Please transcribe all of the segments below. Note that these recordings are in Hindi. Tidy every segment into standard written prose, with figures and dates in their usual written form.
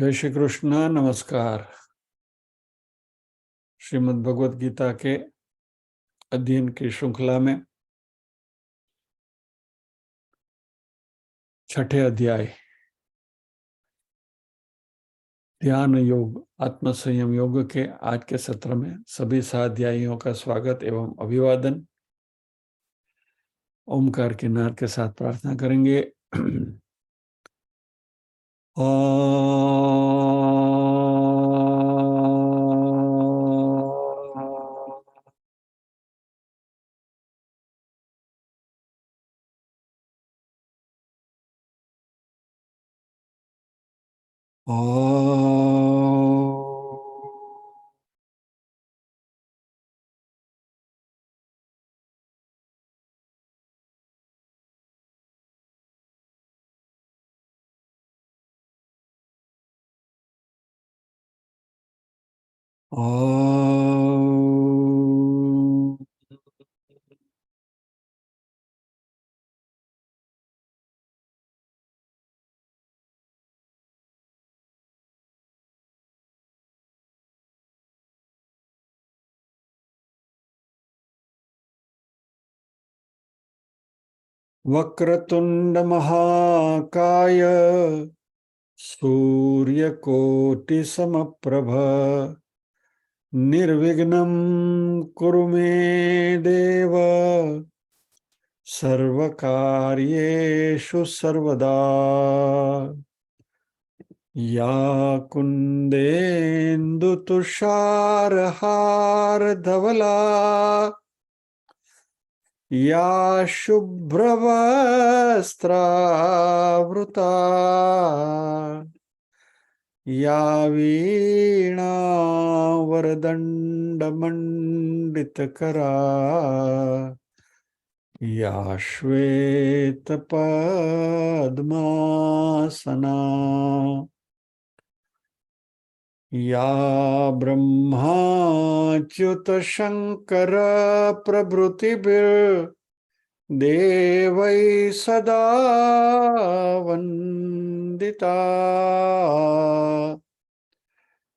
जय श्री कृष्ण। नमस्कार। श्रीमद् भगवत गीता के अध्ययन की श्रृंखला में छठे अध्याय ध्यान योग आत्म संयम योग के आज के सत्र में सभी सहाध्यायियों का स्वागत एवं अभिवादन। ओमकार के नाद के साथ प्रार्थना करेंगे। वक्रतुंड महाकाय सूर्यकोटि समप्रभ निर्विघ्नं कुरु मे देव सर्वकार्येषु सर्वदा। या कुन्देन्दु तुषारहार धवला या शुभ्रवस्त्रावृता या वीणा वरदण्डमण्डितकरा या श्वेतपद्मासना या ब्रह्माच्युतशङ्कर प्रभृतिभिर्देवैः सदा वन्दिता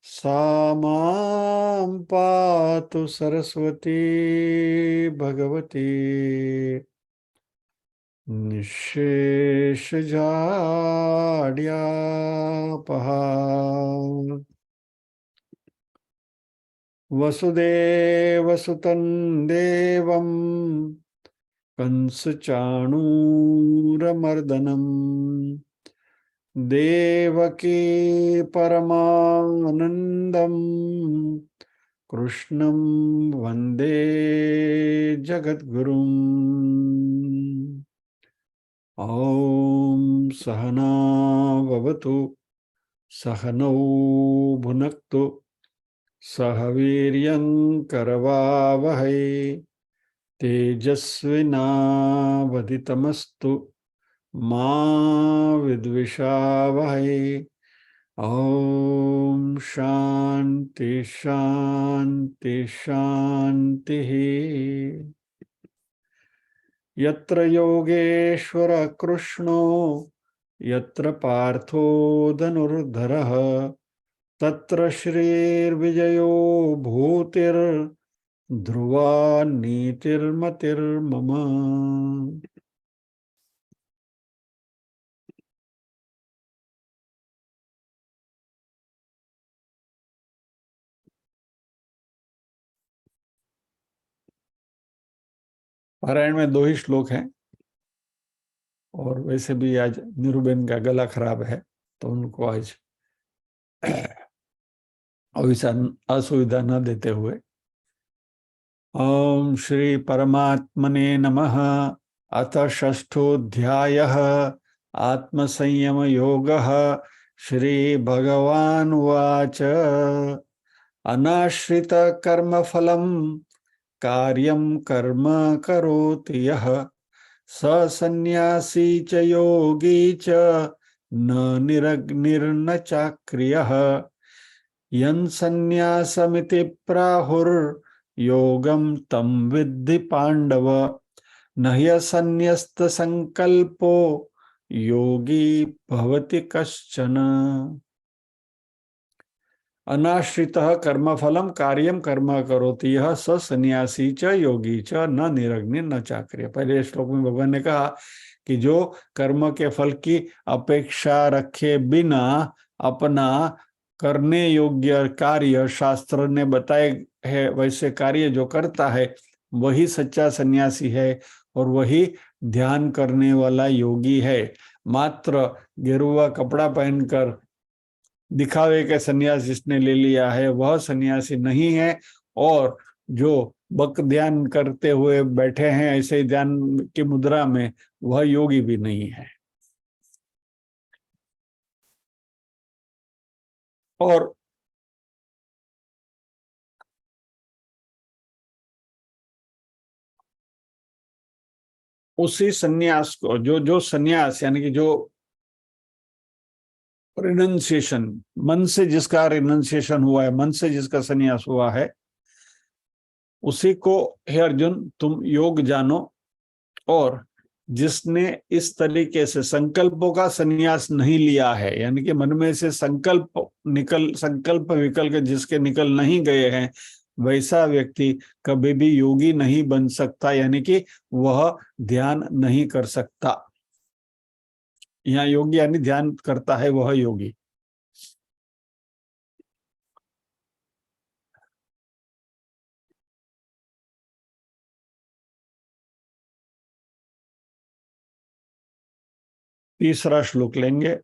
सा मां पातु सरस्वती भगवती निःशेषजाड्यापहा। वसुदेवसुतं देवं कंसचाणूरमर्दनं देवकी परमानन्दं कृष्णं वन्दे जगद्गुरुम्। ॐ सहना भवतु सहनौ भुनक्तु सह वीर्यं करवावहै तेजस्विनावधितमस्तु मा विद्विषावहै। ॐ शान्ति शान्ति शान्तिः। यत्र योगेश्वर कृष्णो यत्र पार्थो धनुर्धरः तत्र श्रीर्विजयो भूतिर्ध्रुवा नीतिर्मतिर्मम। पारायण में 2 ही श्लोक हैं और वैसे भी आज नीरूबेन का गला खराब है तो उनको आज असुविधा न देते हुए ओम श्री परमात्मने नमः। अथ षष्ठोऽध्यायः आत्मसंयम योगः। श्री भगवान् उवाच अनाश्रित कर्मफलं कार्यं कर्म करोति यः स सन्न्यासी च योगी च न निरग्निर्न चाक्रियः यन् सन्न्यासमिति प्राहुर्योगं तं विद्धि पाण्डव न ह्यसन्न्यस्तसंकल्पो योगी भवति कश्चन। अनाश्रितः कर्मफलम कार्यम कर्म करोति यह स सन्यासी च योगी च न निरग्नि न चाक्रिय। पहले श्लोक में भगवान ने कहा कि जो कर्म के फल की अपेक्षा रखे बिना अपना करने योग्य कार्य शास्त्र ने बताए है वैसे कार्य जो करता है वही सच्चा सन्यासी है और वही ध्यान करने वाला योगी है। मात्र गेरुआ कपड़ा पहनकर दिखावे के सन्यास जिसने ले लिया है वह सन्यासी नहीं है, और जो बक ध्यान करते हुए बैठे हैं ऐसे ही ध्यान की मुद्रा में वह योगी भी नहीं है। और उसी सन्यास को जो जो सन्यास यानी कि जो रिनंसिएशन, मन से जिसका रिनंसिएशन हुआ है, मन से जिसका सन्यास हुआ है, उसी को हे अर्जुन तुम योग जानो। और जिसने इस तरीके से संकल्पों का संन्यास नहीं लिया है, यानी कि मन में से संकल्प विकल के जिसके निकल नहीं गए हैं, वैसा व्यक्ति कभी भी योगी नहीं बन सकता, यानी कि वह ध्यान नहीं कर सकता। यहाँ योगी यानी ध्यान करता है वह योगी। तीसरा श्लोक लेंगे,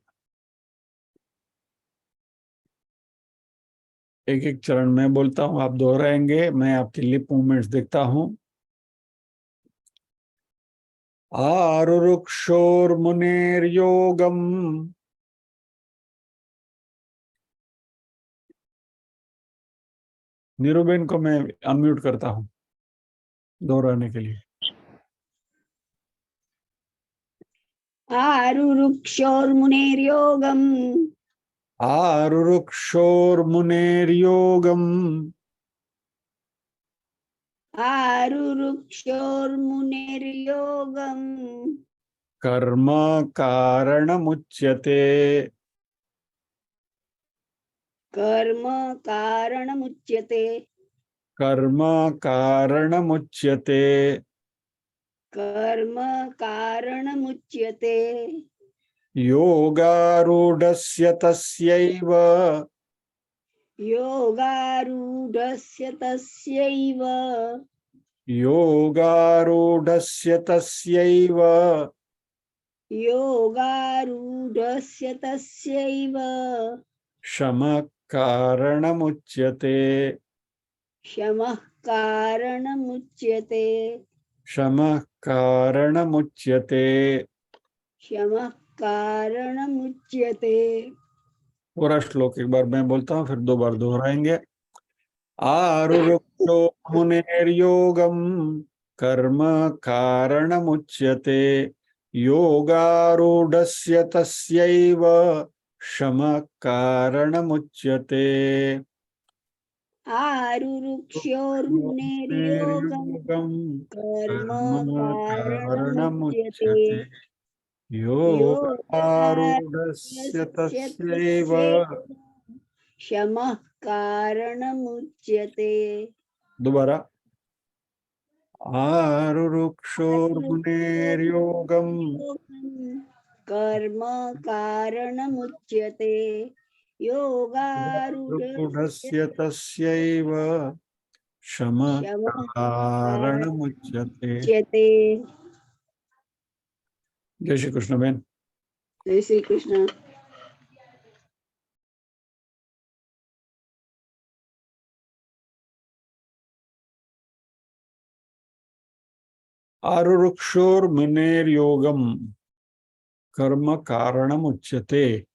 एक एक चरण में बोलता हूं, आप दोहराएंगे, मैं आपकी लिप मूवमेंट्स देखता हूं। आरुरुक्षोर्मुनेर्योगम। नीरूबेन को मैं अनम्यूट करता हूं दोहराने के लिए। आरुरुक्षोर्मुनेर्योगम् आरुरुक्षोर्मुनेर्योगम आरुरुक्षोर्मुनेर्योगम् कर्म कारणमुच्यते। कर्म कारणमुच्यते। कर्म कारणमुच्यते। कर्म कारणमुच्यते। योगारूढस्य तस्यैव। योगारूढस्य तस्यैव। योगारूढस्य तस्यैव योगारूढस्य तस्यैव शमः कारणमुच्यते। शमः कारणमुच्यते। शमः कारणमुच्यते। शमः कारणमुच्यते। पूरा श्लोक एक बार मैं बोलता हूँ, फिर दो बार दोहराएंगे। आरुरुक्षो मुनेर्योगम कर्म कारणमुच्यते। योगारूढस्य तस्यैव शमः कारणमुच्यते। आरुरुक्षोर्मुनेर्योगम् कर्म कर्म कारणमुच्यते। कारणमुच्यते। योगारूढस्य तस्यैव। योगारूढस्य शमः कारणमुच्यते। दोबारा। आरुरुक्षोर्मुनेर्योगम् कर्म कारणमुच्यते। योगारूढस्य रूढस्य तस्यैव शमः शमः कारणमुच्यते। कारणमुच्यते। जय श्री कृष्ण बहन। जय श्री कृष्ण। आरुरुक्षोर्मुनेर्योगम कर्म कारणमुच्यते।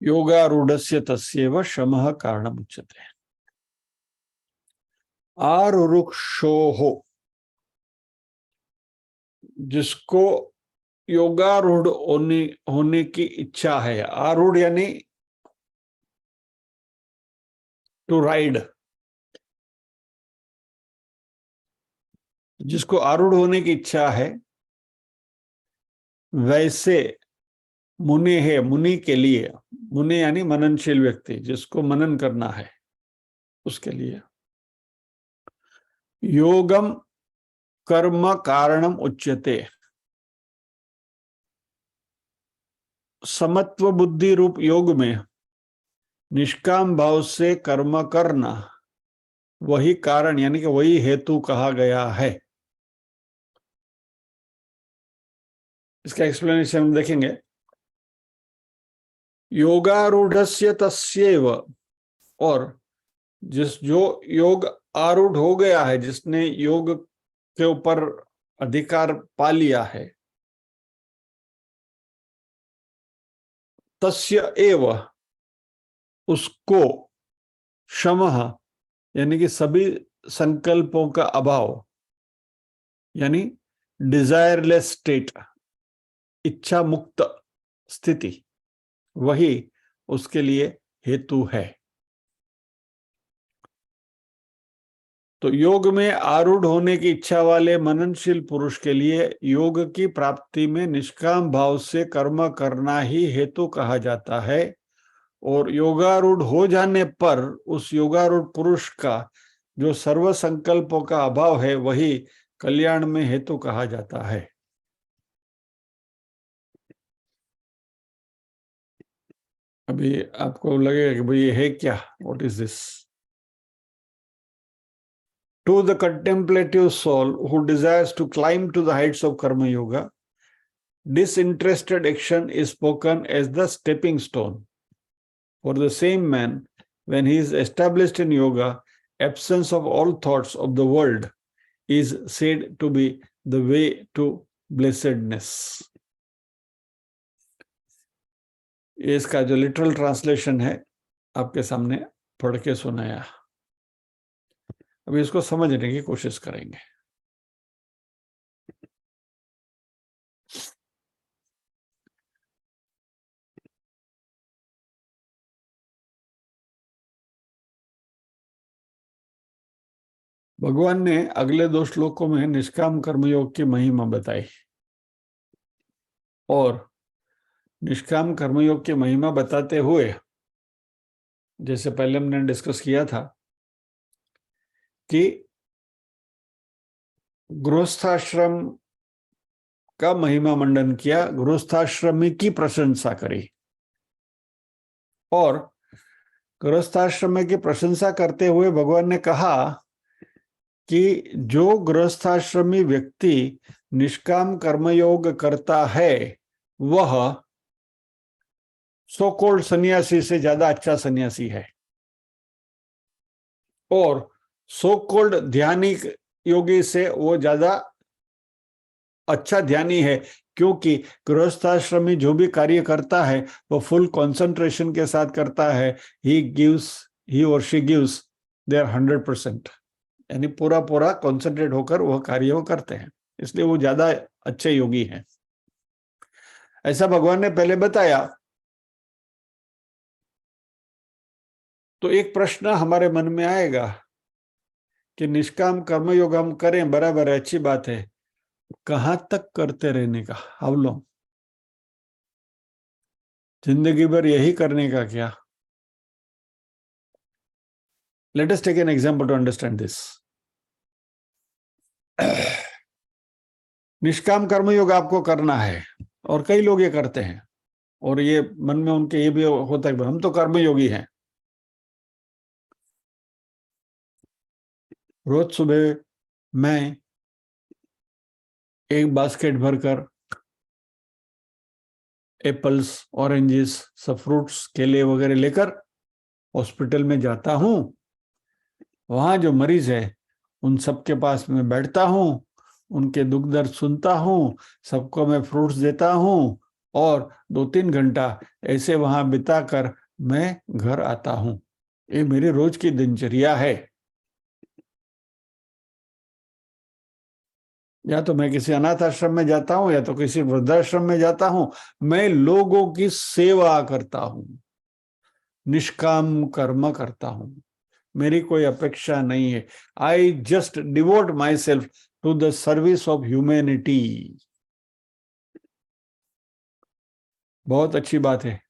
योगारूढ़स्य तस्यैव शमः कारणमुच्यते। आरुरुक्षोः, जिसको योगारूढ़ होने की इच्छा है। आरूढ़ यानी टू राइड। जिसको आरूढ़ होने की इच्छा है, वैसे मुनि है, मुनि के लिए, मुनि यानी मननशील व्यक्ति, जिसको मनन करना है उसके लिए। योगम कर्म कारणम उच्यते, समत्व बुद्धि रूप योग में निष्काम भाव से कर्म करना वही कारण यानी कि वही हेतु कहा गया है। इसका एक्सप्लेनेशन हम देखेंगे। योगारूढ़स्य तस्यैव, और जो योग आरूढ़ हो गया है, जिसने योग के ऊपर अधिकार पा लिया है, तस्य एव, उसको, शमः यानी कि सभी संकल्पों का अभाव, यानी डिजायरलेस स्टेट, इच्छा मुक्त स्थिति, वही उसके लिए हेतु है। तो योग में आरूढ़ होने की इच्छा वाले मननशील पुरुष के लिए योग की प्राप्ति में निष्काम भाव से कर्म करना ही हेतु कहा जाता है, और योगारूढ़ हो जाने पर उस योगारूढ़ पुरुष का जो सर्व संकल्पों का अभाव है वही कल्याण में हेतु कहा जाता है। अभी आपको लगेगा कि भाई ये है क्या, what is this? To the contemplative soul who desires to climb to the heights of karma yoga, disinterested action is spoken as the stepping stone. For the same man, when he is established in yoga, absence of all thoughts of the world is said to be the way to blessedness. ये इसका जो लिटरल ट्रांसलेशन है आपके सामने पढ़ के सुनाया। अभी इसको समझने की कोशिश करेंगे। भगवान ने अगले 2 श्लोकों में निष्काम कर्मयोग की महिमा बताई, और निष्काम कर्मयोग की महिमा बताते हुए, जैसे पहले हमने डिस्कस किया था कि गृहस्थाश्रम का महिमा मंडन किया, गृहस्थाश्रमी की प्रशंसा करी, और गृहस्थाश्रम की प्रशंसा करते हुए भगवान ने कहा कि जो गृहस्थाश्रमी व्यक्ति निष्काम कर्मयोग करता है वह सो कॉल्ड सन्यासी से ज्यादा अच्छा सन्यासी है, और सो कॉल्ड ध्यानी योगी से वो ज्यादा अच्छा ध्यानी है, क्योंकि गृहस्थाश्रमी जो भी कार्य करता है वो फुल कंसंट्रेशन के साथ करता है। ही और शी गिव्स देयर 100%, यानी पूरा पूरा कंसंट्रेट होकर वह कार्य करते हैं, इसलिए वो ज्यादा अच्छे योगी हैं। ऐसा भगवान ने पहले बताया। तो एक प्रश्न हमारे मन में आएगा कि निष्काम कर्मयोग हम करें, बराबर है, अच्छी बात है, कहां तक करते रहने का? How long? जिंदगी भर यही करने का क्या? Let us take an example to understand this. निष्काम कर्मयोग आपको करना है, और कई लोग ये करते हैं, और ये मन में उनके ये भी होता है कि हम तो कर्मयोगी हैं। रोज सुबह मैं एक बास्केट भरकर एप्पल्स, ऑरेंजेस, सब फ्रूट्स, केले वगैरह लेकर हॉस्पिटल में जाता हूं। वहां जो मरीज है उन सबके पास में बैठता हूं, उनके दुख दर्द सुनता हूं, सबको मैं फ्रूट्स देता हूं, और 2-3 घंटा ऐसे वहां बिताकर मैं घर आता हूं। ये मेरी रोज की दिनचर्या है। या तो मैं किसी अनाथ आश्रम में जाता हूं, या तो किसी वृद्धाश्रम में जाता हूं, मैं लोगों की सेवा करता हूं, निष्काम कर्म करता हूं, मेरी कोई अपेक्षा नहीं है। I just devote myself to the service of humanity. बहुत अच्छी बात है,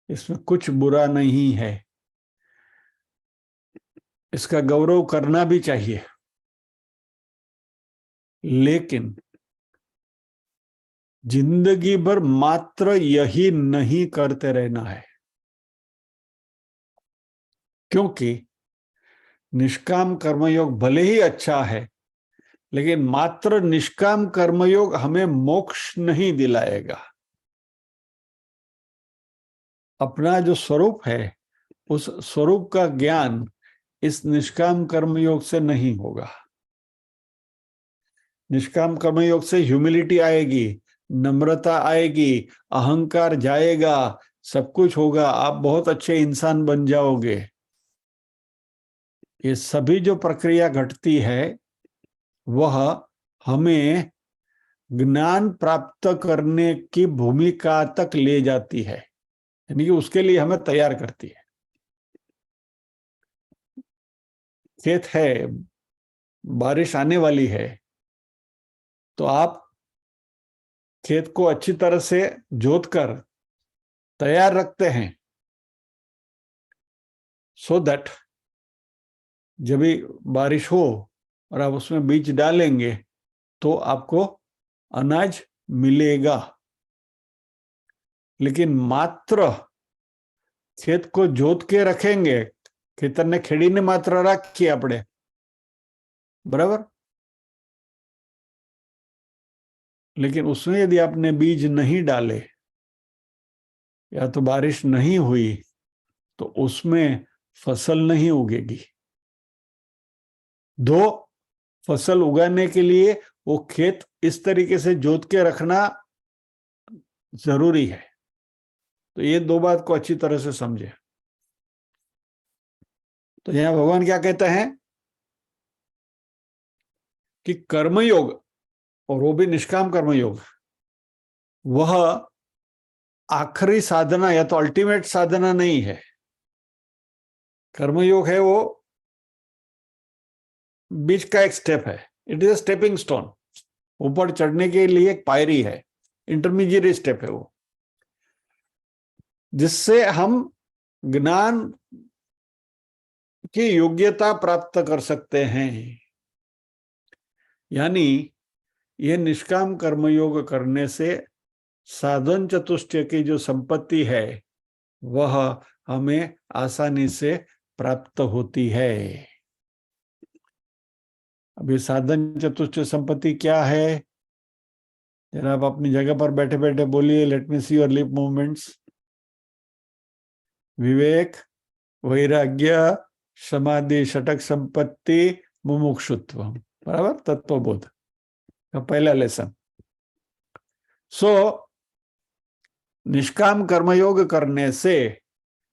इसमें कुछ बुरा नहीं है, इसका गौरव करना भी चाहिए। लेकिन जिंदगी भर मात्र यही नहीं करते रहना है, क्योंकि निष्काम कर्मयोग भले ही अच्छा है, लेकिन मात्र निष्काम कर्मयोग हमें मोक्ष नहीं दिलाएगा। अपना जो स्वरूप है, उस स्वरूप का ज्ञान इस निष्काम कर्मयोग से नहीं होगा। निष्काम कर्मयोग से ह्यूमिलिटी आएगी, नम्रता आएगी, अहंकार जाएगा, सब कुछ होगा, आप बहुत अच्छे इंसान बन जाओगे। ये सभी जो प्रक्रिया घटती है वह हमें ज्ञान प्राप्त करने की भूमिका तक ले जाती है, यानी कि उसके लिए हमें तैयार करती है। खेत है, बारिश आने वाली है, तो आप खेत को अच्छी तरह से जोतकर तैयार रखते हैं, सो दैट जब भी बारिश हो और आप उसमें बीज डालेंगे तो आपको अनाज मिलेगा। लेकिन मात्र खेत को जोत के रखेंगे, खेतर ने खेड़ी ने मात्र राखी आपने, बराबर, लेकिन उसमें यदि आपने बीज नहीं डाले या तो बारिश नहीं हुई तो उसमें फसल नहीं उगेगी। दो, फसल उगाने के लिए वो खेत इस तरीके से जोत के रखना जरूरी है। तो ये दो बात को अच्छी तरह से समझे। तो यहां भगवान क्या कहते हैं कि कर्मयोग, और वो भी निष्काम कर्मयोग, वह आखिरी साधना या तो अल्टीमेट साधना नहीं है। कर्मयोग है वो बीच का एक स्टेप है, it is a stepping stone, ऊपर चढ़ने के लिए एक पायरी है, इंटरमीडिएट स्टेप है वो, जिससे हम ज्ञान की योग्यता प्राप्त कर सकते हैं। यानी ये निष्काम कर्मयोग करने से साधन चतुष्टय की जो संपत्ति है वह हमें आसानी से प्राप्त होती है। अभी साधन चतुष्टय संपत्ति क्या है, जरा आप अपनी जगह पर बैठे बैठे बोलिए, let me see your lip movements. विवेक, वैराग्य, समाधि, षटक संपत्ति, मुमुक्षुत्व, बराबर, तत्वबोध का पहला लेसन। सो निष्काम कर्मयोग करने से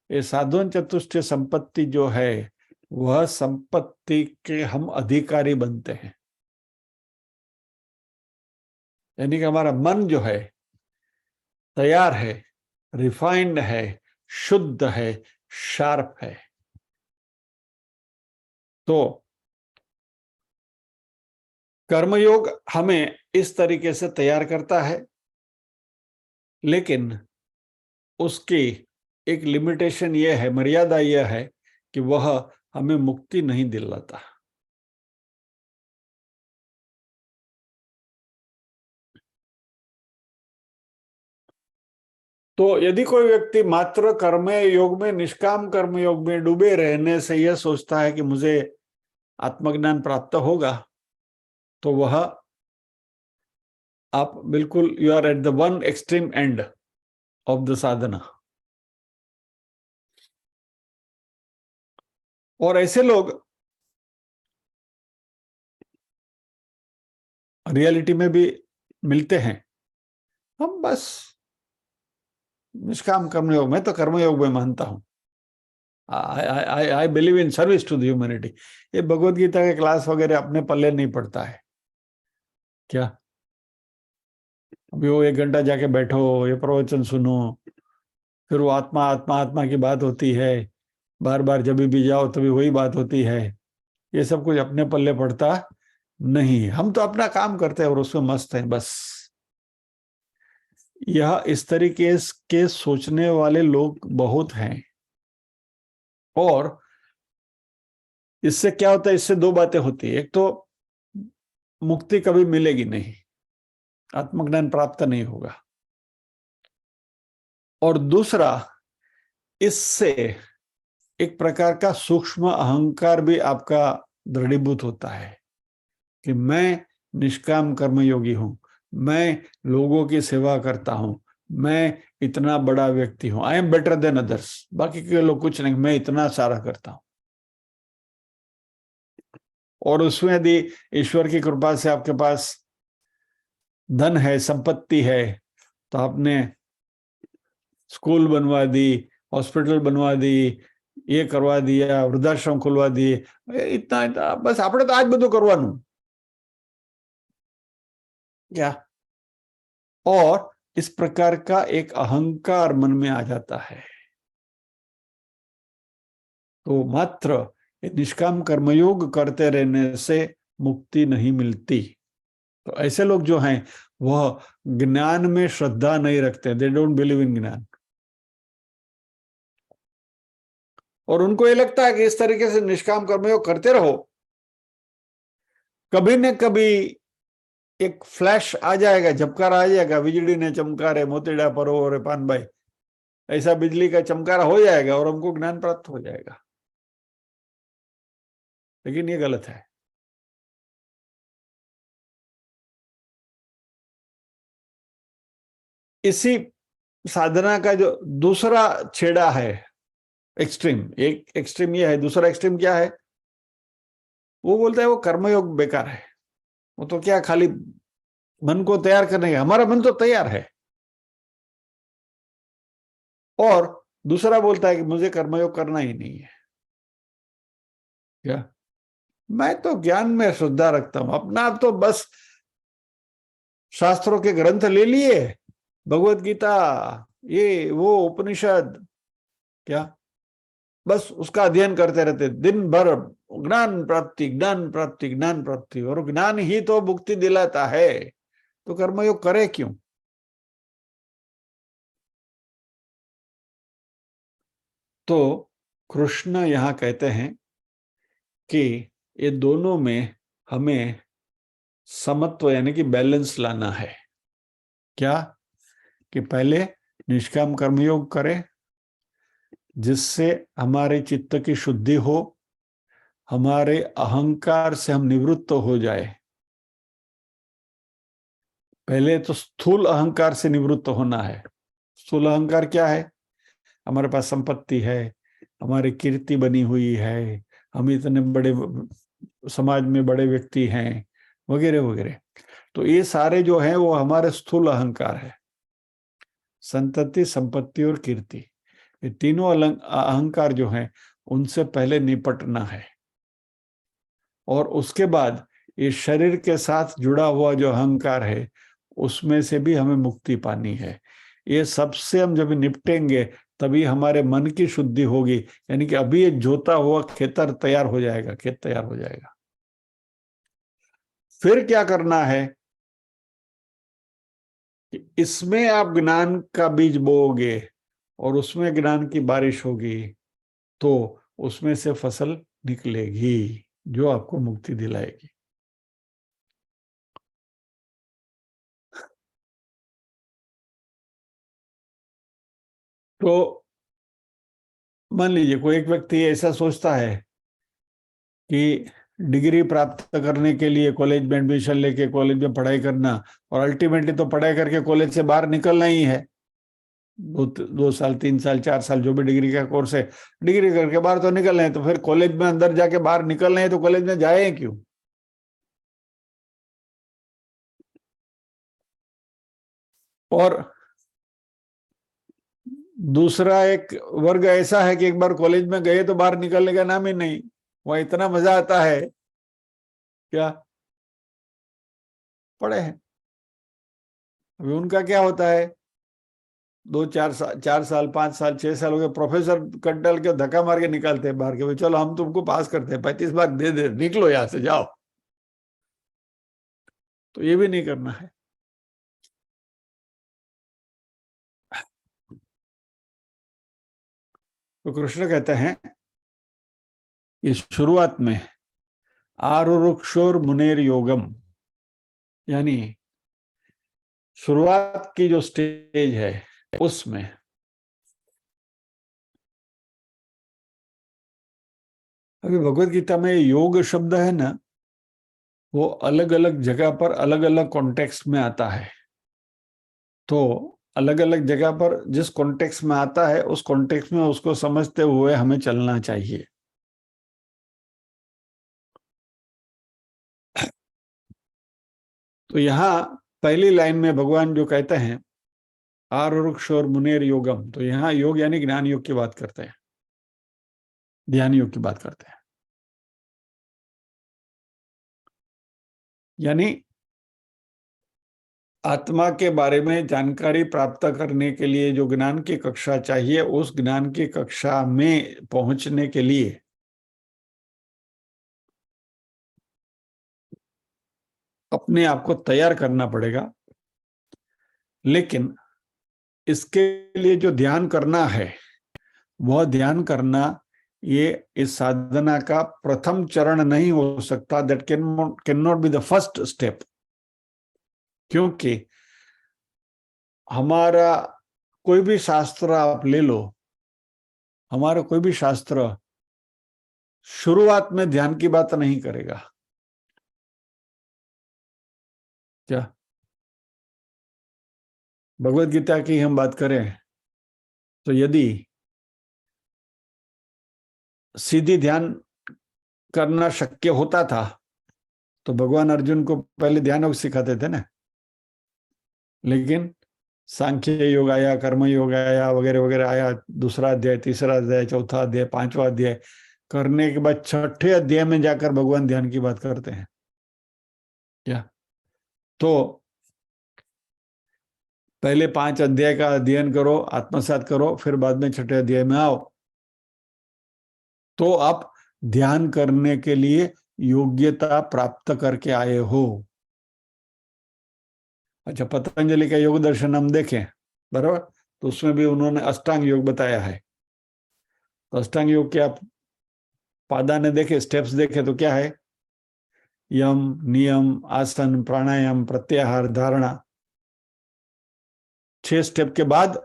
ये साधन चतुष्टय संपत्ति जो है वह संपत्ति के हम अधिकारी बनते हैं। यानी कि हमारा मन जो है तैयार है, रिफाइंड है, शुद्ध है, शार्प है। तो कर्मयोग हमें इस तरीके से तैयार करता है, लेकिन उसकी एक लिमिटेशन यह है, मर्यादा यह है कि वह हमें मुक्ति नहीं दिलाता। तो यदि कोई व्यक्ति मात्र कर्म योग में, निष्काम कर्म योग में डूबे रहने से यह सोचता है कि मुझे आत्मज्ञान प्राप्त होगा, तो वह आप बिल्कुल, you are at the one extreme end of the sadhana. और ऐसे लोग रियलिटी में भी मिलते हैं। हम बस निष्काम कर्मयोग में, तो कर्मयोग में मानता हूं, I believe in service to the humanity. ये भगवत गीता के क्लास वगैरह अपने पल्ले नहीं पड़ता है क्या? अभी वो 1 घंटा जाके बैठो, ये प्रवचन सुनो, फिर वो आत्मा आत्मा आत्मा की बात होती है, बार बार जब भी जाओ तभी वही बात होती है। ये सब कुछ अपने पल्ले पड़ता नहीं। हम तो अपना काम करते हैं और उसमें मस्त हैं बस। यह इस तरीके के सोचने वाले लोग बहुत हैं। और इससे क्या होता है, इससे दो बातें होती है। एक तो मुक्ति कभी मिलेगी नहीं, आत्मज्ञान प्राप्त नहीं होगा। और दूसरा, इससे एक प्रकार का सूक्ष्म अहंकार भी आपका दृढ़ीभूत होता है कि मैं निष्काम कर्मयोगी हूं, मैं लोगों की सेवा करता हूं, मैं इतना बड़ा व्यक्ति हूं, I am better than others, बाकी के लोग कुछ नहीं, मैं इतना सारा करता हूं। और उसमें यदि ईश्वर की कृपा से आपके पास धन है, संपत्ति है, तो आपने स्कूल बनवा दी, हॉस्पिटल बनवा दी, ये करवा दिया, वृद्धाश्रम खुलवा दिए, इतना इतना बस આપણે તો આજ બધું કરવાનું क्या। और इस प्रकार का एक अहंकार मन में आ जाता है। तो मात्र निष्काम कर्मयोग करते रहने से मुक्ति नहीं मिलती। तो ऐसे लोग जो हैं वह ज्ञान में श्रद्धा नहीं रखते, दे डोंट बिलीव इन ज्ञान। और उनको ये लगता है कि इस तरीके से निष्काम कर्मयोग करते रहो, कभी न कभी एक फ्लैश आ जाएगा, झपकारा आ जाएगा, बिजली ने चमकारे मोतीड़ा परो रे पान भाई, ऐसा बिजली का चमकारा हो जाएगा और हमको ज्ञान प्राप्त हो जाएगा। लेकिन ये गलत है। इसी साधना का जो दूसरा छेड़ा है, एक्सट्रीम, एक एक्सट्रीम ये है, दूसरा एक्सट्रीम क्या है, वो बोलता है वो कर्मयोग बेकार है, वो तो क्या खाली मन को तैयार करने का, हमारा मन तो तैयार है। और दूसरा बोलता है कि मुझे कर्मयोग करना ही नहीं है। क्या, मैं तो ज्ञान में श्रद्धा रखता हूं, अपना तो बस शास्त्रों के ग्रंथ ले लिए, भगवत गीता, ये वो उपनिषद, क्या बस उसका अध्ययन करते रहते दिन भर, ज्ञान प्राप्ति ज्ञान प्राप्ति ज्ञान प्राप्ति, और ज्ञान ही तो मुक्ति दिलाता है, तो कर्मयोग करे क्यों। तो कृष्ण यहां कहते हैं कि ये दोनों में हमें समत्व यानी कि बैलेंस लाना है। क्या, कि पहले निष्काम कर्मयोग करें जिससे हमारे चित्त की शुद्धि हो, हमारे अहंकार से हम निवृत्त हो जाए। पहले तो स्थूल अहंकार से निवृत्त होना है। स्थूल अहंकार क्या है, हमारे पास संपत्ति है, हमारी कीर्ति बनी हुई है, हम इतने बड़े समाज में बड़े व्यक्ति हैं, वगैरह वगैरह। तो ये सारे जो हैं वो हमारे स्थूल अहंकार है। संतति, संपत्ति और कीर्ति, ये तीनों अहंकार जो हैं उनसे पहले निपटना है। और उसके बाद ये शरीर के साथ जुड़ा हुआ जो अहंकार है उसमें से भी हमें मुक्ति पानी है। ये सबसे हम जब निपटेंगे तभी हमारे मन की शुद्धि होगी, यानी कि अभी ये जोता हुआ खेतर तैयार हो जाएगा, खेत तैयार हो जाएगा। फिर क्या करना है कि इसमें आप ज्ञान का बीज बोओगे और उसमें ज्ञान की बारिश होगी, तो उसमें से फसल निकलेगी जो आपको मुक्ति दिलाएगी। तो मान लीजिए कोई एक व्यक्ति ऐसा सोचता है कि डिग्री प्राप्त करने के लिए कॉलेज में एडमिशन लेके कॉलेज में पढ़ाई करना, और अल्टीमेटली तो पढ़ाई करके कॉलेज से बाहर निकलना ही है। 2 साल 3 साल 4 साल जो भी डिग्री का कोर्स है, डिग्री करके बाहर तो निकलना है, तो फिर कॉलेज में अंदर जाके बाहर निकलना है तो कॉलेज में जाए क्यों। और दूसरा एक वर्ग ऐसा है कि एक बार कॉलेज में गए तो बाहर निकलने का नाम ही नहीं, वहां इतना मजा आता है, क्या पढ़े हैं। अभी उनका क्या होता है, 2 4 साल 4 साल 5 साल 6 साल हो गए, प्रोफेसर कट डाल के धक्का मार के निकालते हैं बाहर के, भाई चलो हम तुमको पास करते हैं, 35 मार्क दे दे, निकलो यहां से जाओ। तो ये भी नहीं करना है। तो कृष्ण कहते हैं इस शुरुआत में आरुरुक्षोर मुनेर योगम, यानी शुरुआत की जो स्टेज है उसमें अभी भगवत गीता में योग शब्द है ना, वो अलग अलग जगह पर अलग अलग कॉन्टेक्स्ट में आता है। तो अलग अलग जगह पर जिस कॉन्टेक्स्ट में आता है उस कॉन्टेक्स्ट में उसको समझते हुए हमें चलना चाहिए। तो यहाँ पहली लाइन में भगवान जो कहते हैं आरुरुक्ष और मुनेर योगम, तो यहाँ योग यानी ज्ञान योग की बात करते हैं, ध्यान योग की बात करते हैं। यानी आत्मा के बारे में जानकारी प्राप्त करने के लिए जो ज्ञान की कक्षा चाहिए, उस ज्ञान की कक्षा में पहुंचने के लिए अपने आप को तैयार करना पड़ेगा। लेकिन इसके लिए जो ध्यान करना है, वह ध्यान करना ये इस साधना का प्रथम चरण नहीं हो सकता। That can not be the first step, क्योंकि हमारा कोई भी शास्त्र आप ले लो, हमारा कोई भी शास्त्र शुरुआत में ध्यान की बात नहीं करेगा। क्या भगवत गीता की हम बात करें तो यदि सीधी ध्यान करना शक्य होता था तो भगवान अर्जुन को पहले ध्यान योग सिखाते थे ना। लेकिन सांख्य योग आया, कर्म योग आया, वगैरह वगैरह आया, दूसरा अध्याय, तीसरा अध्याय, चौथा अध्याय, पांचवा अध्याय करने के बाद छठे अध्याय में जाकर भगवान ध्यान की बात करते हैं। क्या तो पहले 5 अध्याय का अध्ययन करो, आत्मसात करो, फिर बाद में छठे अध्याय में आओ, तो आप ध्यान करने के लिए योग्यता प्राप्त करके आए हो। अच्छा, पतंजलि का योग दर्शन हम देखें, बराबर, तो उसमें भी उन्होंने अष्टांग योग बताया है। तो अष्टांग योग के आप पादा ने देखे, स्टेप्स देखे तो क्या है? यम, नियम, आसन, प्राणायाम, प्रत्याहार, धारणा। 6 स्टेप के बाद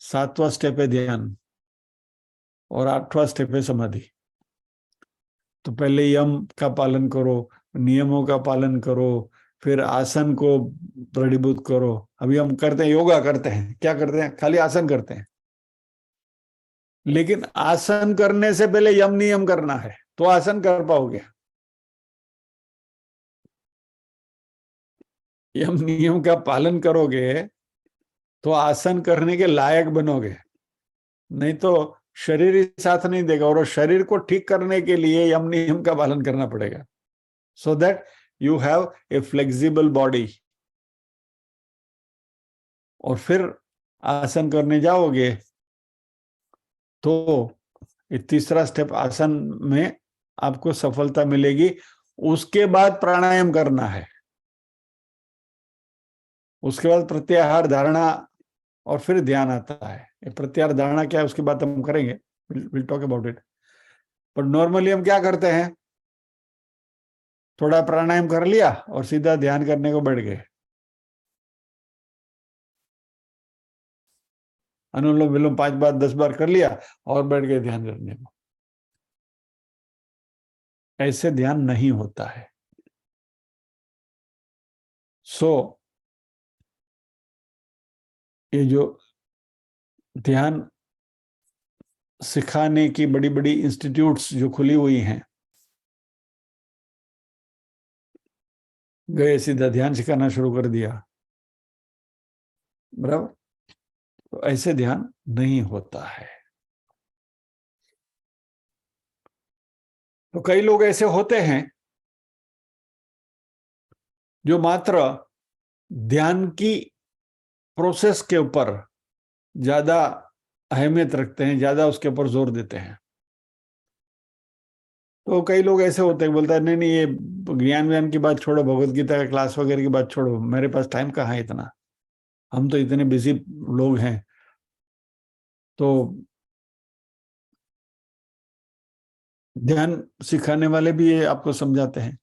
7वां स्टेप है ध्यान और 8वां स्टेप है समाधि। तो पहले यम का पालन करो, नियमों का पालन करो, फिर आसन को दृढ़ीभूत करो। अभी हम करते हैं, योगा करते हैं, क्या करते हैं? खाली आसन करते हैं। लेकिन आसन करने से पहले यम नियम करना है, तो आसन कर पाओगे। यम नियम का पालन करोगे तो आसन करने के लायक बनोगे, नहीं तो शरीर ही साथ नहीं देगा। और शरीर को ठीक करने के लिए यम नियम का पालन करना पड़ेगा, so that you have a flexible body. और फिर आसन करने जाओगे तो तीसरा स्टेप आसन में आपको सफलता मिलेगी। उसके बाद प्राणायाम करना है, उसके बाद प्रत्याहार, धारणा, और फिर ध्यान आता है। प्रत्याहार धारणा क्या है उसकी बात हम करेंगे, विल टॉक अबाउट इट। पर नॉर्मली हम क्या करते हैं, थोड़ा प्राणायाम कर लिया और सीधा ध्यान करने को बैठ गए। अनुलोम विलोम 5 बार 10 बार कर लिया और बैठ गए ध्यान करने को। ऐसे ध्यान नहीं होता है। सो ये जो ध्यान सिखाने की बड़ी बड़ी इंस्टीट्यूट्स जो खुली हुई हैं, गए सीधा ध्यान सिखाना शुरू कर दिया, बराबर, तो ऐसे ध्यान नहीं होता है। तो कई लोग ऐसे होते हैं जो मात्र ध्यान की प्रोसेस के ऊपर ज्यादा अहमियत रखते हैं, ज्यादा उसके ऊपर जोर देते हैं। तो कई लोग ऐसे होते हैं, बोलता है नहीं नहीं, ये ज्ञान व्यान की बात छोड़ो, भगवत गीता का क्लास वगैरह की बात छोड़ो, मेरे पास टाइम कहाँ है इतना, हम तो इतने बिजी लोग हैं। तो ध्यान सिखाने वाले भी ये आपको समझाते हैं,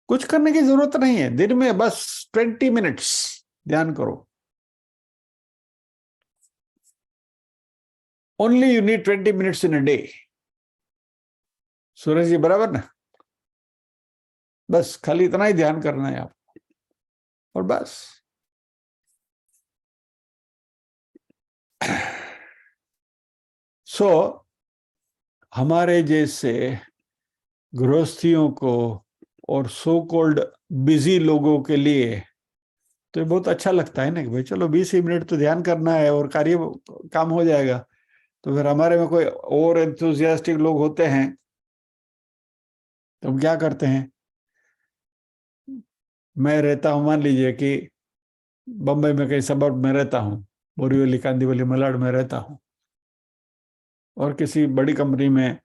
कुछ करने की जरूरत नहीं है, दिन में बस 20 मिनट्स ध्यान करो। Only you need 20 minutes in a day. Suraj ji बराबर ना? बस खाली इतना ही ध्यान करना है आपको, और बस। सो हमारे जैसे गृहस्थियों को और सो कॉल्ड बिजी लोगों के लिए तो ये बहुत अच्छा लगता है ना कि भाई चलो 20 ही मिनट तो ध्यान करना है और कार्य काम हो जाएगा। तो फिर हमारे में कोई और एंथुजियास्टिक लोग होते हैं तो हम क्या करते हैं, मैं रहता हूं, मान लीजिए कि बम्बई में कहीं सबर्ब में रहता हूँ, बोरीवली कांदीवली मलाड में रहता हूँ, और किसी बड़ी कंपनी में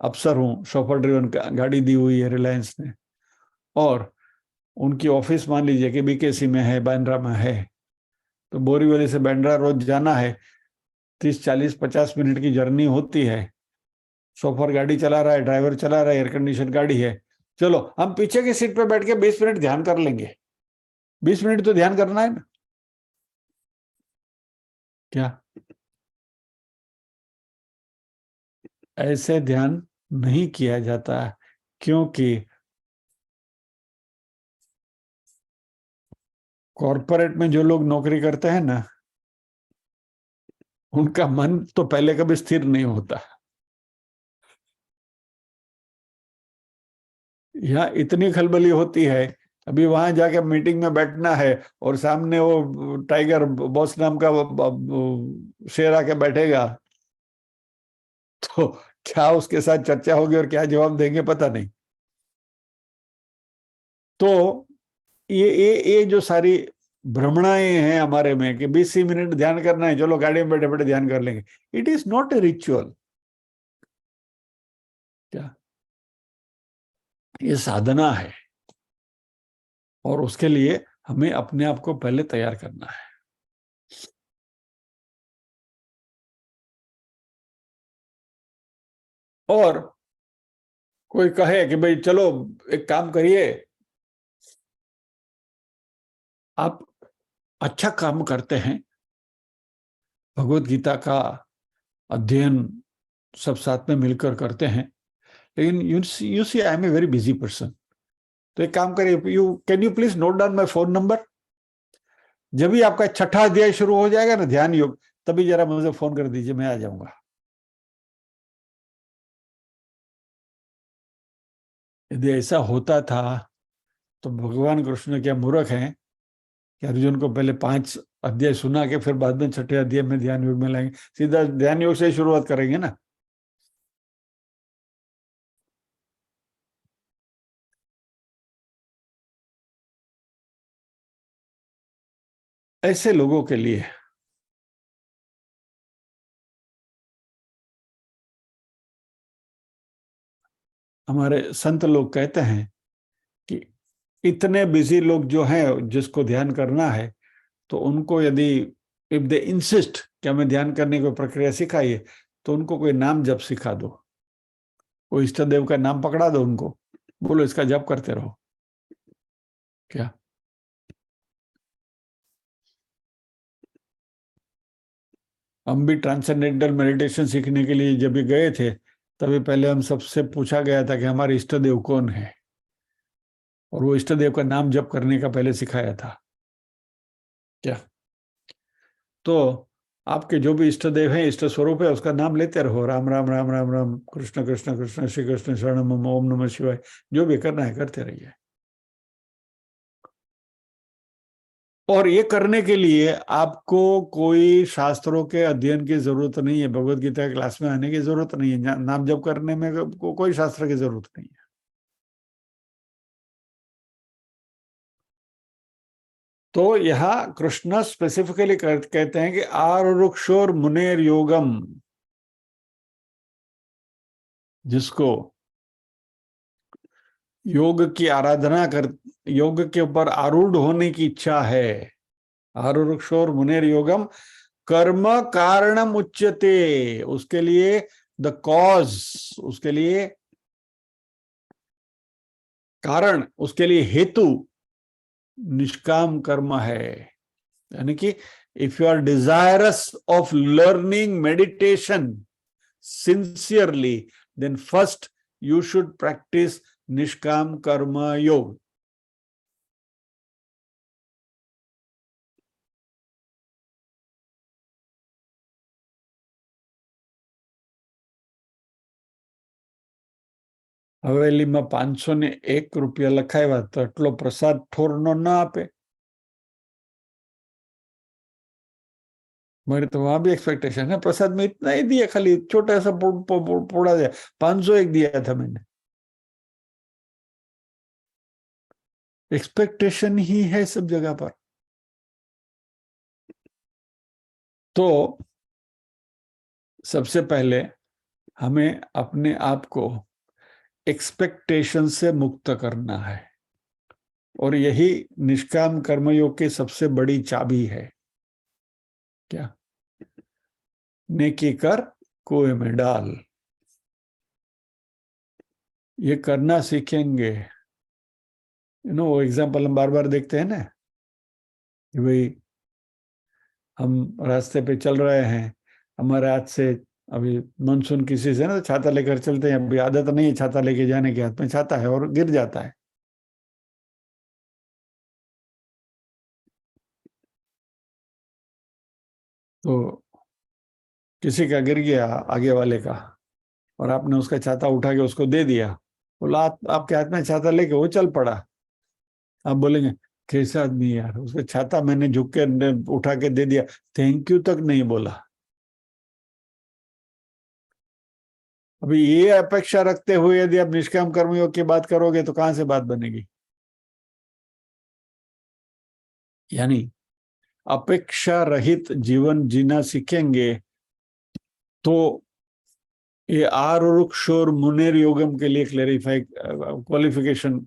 अफसर हूँ, शॉफर ड्रिवन गाड़ी दी हुई है रिलायंस ने, और उनकी ऑफिस मान लीजिए कि बीकेसी में है, बांद्रा में है, तो बोरीवली से बांद्रा रोज जाना है, 30 40 50 मिनट की जर्नी होती है। शॉफर गाड़ी चला रहा है, ड्राइवर चला रहा है, एयर कंडीशन गाड़ी है, चलो हम पीछे की सीट पे बैठ के 20 मिनट ध्यान कर लेंगे। 20 मिनट तो ध्यान करना है ना, क्या? ऐसे ध्यान नहीं किया जाता, क्योंकि कॉरपोरेट में जो लोग नौकरी करते हैं ना, उनका मन तो पहले कभी स्थिर नहीं होता। यहाँ इतनी खलबली होती है, अभी वहां जाके मीटिंग में बैठना है और सामने वो टाइगर बॉस नाम का शेर आके बैठेगा, तो क्या उसके साथ चर्चा होगी और क्या जवाब देंगे पता नहीं। तो ये जो सारी भ्रमणाएं हैं हमारे में कि 20 मिनट ध्यान करना है, चलो गाड़ी में बैठे बैठे ध्यान कर लेंगे, it is not a ritual. क्या? ये साधना है, और उसके लिए हमें अपने आप को पहले तैयार करना है। और कोई कहे कि भाई चलो एक काम करिए, आप अच्छा काम करते हैं, भगवत गीता का अध्ययन सब साथ में मिलकर करते हैं, लेकिन you see I am a very busy person, तो एक काम करिए, can you please note down my phone number. जब भी आपका छठा अध्याय शुरू हो जाएगा ना ध्यान योग, तभी जरा मुझे फोन कर दीजिए, मैं आ जाऊंगा। यदि ऐसा होता था तो भगवान कृष्ण क्या मूर्ख हैं कि अर्जुन को पहले 5 अध्याय सुना के फिर बाद में छठे अध्याय में ध्यान योग में लाएंगे, सीधा ध्यान योग से ही शुरुआत करेंगे ना। ऐसे लोगों के लिए हमारे संत लोग कहते हैं कि इतने बिजी लोग जो हैं जिसको ध्यान करना है, तो उनको यदि इफ दे इंसिस्ट कि हमें ध्यान करने की प्रक्रिया सिखाइए, तो उनको कोई नाम जप सिखा दो, कोई इष्ट देव का नाम पकड़ा दो उनको, बोलो इसका जप करते रहो। क्या? हम भी ट्रांसेंडेंटल मेडिटेशन सीखने के लिए जब भी गए थे, तभी पहले हम सबसे पूछा गया था कि हमारे इष्ट देव कौन है, और वो इष्ट देव का नाम जप करने का पहले सिखाया था। क्या? तो आपके जो भी इष्ट देव हैं, इष्ट स्वरूप है, उसका नाम लेते रहो, राम राम राम राम राम, कृष्ण कृष्ण कृष्ण, श्री कृष्ण शरणम मम, ओम नमः शिवाय, जो भी करना है करते रहिए। और ये करने के लिए आपको कोई शास्त्रों के अध्ययन की जरूरत नहीं है, भगवत गीता क्लास में आने की जरूरत नहीं है, नाम जप करने में कोई शास्त्र की जरूरत नहीं है। तो यहाँ कृष्ण स्पेसिफिकली कहते हैं कि आरुक्षोर मुनेर योगम, जिसको योग की आराधना कर, योग के ऊपर आरूढ़ होने की इच्छा है, आरुक्षोर मुनेर योगम कर्म कारणम उच्यते, उसके लिए द कॉज, उसके लिए कारण, उसके लिए हेतु निष्काम कर्म है। यानी कि if you are desirous of learning meditation sincerely, then first you should practice निष्काम कर्म योग। હવેલીમાં 501 રૂપિયા લખાવ્યા તો એટલો પ્રસાદ થોરનો ના આપે। मेरे तो वहां भी एक्सपेक्टेशन है, प्रसाद में इतना ही दिया, खाली छोटा सा पोड़ा दिया, 501 दिया था मैंने। एक्सपेक्टेशन ही है सब जगह पर। तो सबसे पहले हमें अपने आप को एक्सपेक्टेशन से मुक्त करना है, और यही निष्काम कर्मयोग की सबसे बड़ी चाबी है। क्या? नेकी कर कुएं में डाल। ये करना सीखेंगे। वो एग्जाम्पल हम बार बार देखते हैं ना कि भाई हम रास्ते पे चल रहे हैं, हमारे हाथ से अभी मानसून किसी से ना तो छाता लेकर चलते हैं, अभी आदत नहीं है छाता लेके जाने की, हाथ में छाता है और गिर जाता है। तो किसी का गिर गया आगे वाले का, और आपने उसका छाता उठा के उसको दे दिया, बोला आपके हाथ में छाता लेके वो चल पड़ा। आप बोलेंगे कैसा आदमी यार, उसका छाता मैंने झुक के उठा के दे दिया, थैंक यू तक नहीं बोला। अभी ये अपेक्षा रखते हुए यदि आप निष्काम कर्मयोग की बात करोगे तो कहां से बात बनेगी? यानी अपेक्षा रहित जीवन जीना सीखेंगे तो ये आरुरुक्ष और मुनेर योगम के लिए क्वालिफिकेशन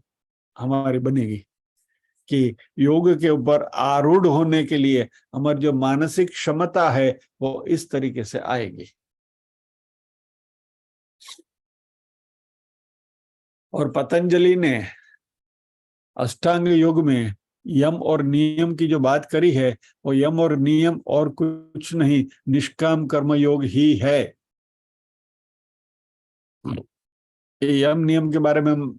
हमारी बनेगी कि योग के ऊपर आरूढ़ होने के लिए हमारी जो मानसिक क्षमता है वो इस तरीके से आएगी। और पतंजलि ने अष्टांग योग में यम और नियम की जो बात करी है, वो यम और नियम और कुछ नहीं, निष्काम कर्म योग ही है। ये यम नियम के बारे में हम